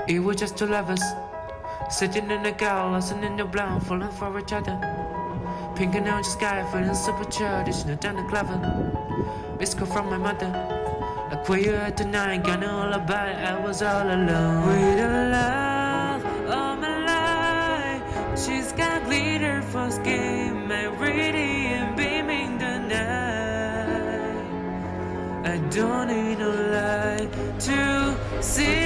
It was just two lovers sitting in a car, lost in your blind, falling for each other. Pink and orange sky, feeling super childish, no down the clever. Missed call from my mother, like where you at tonight, got no alibi, I was all alone. With the love of my life, she's got glitter for skin, my radiant beaming the night. I don't need no light to see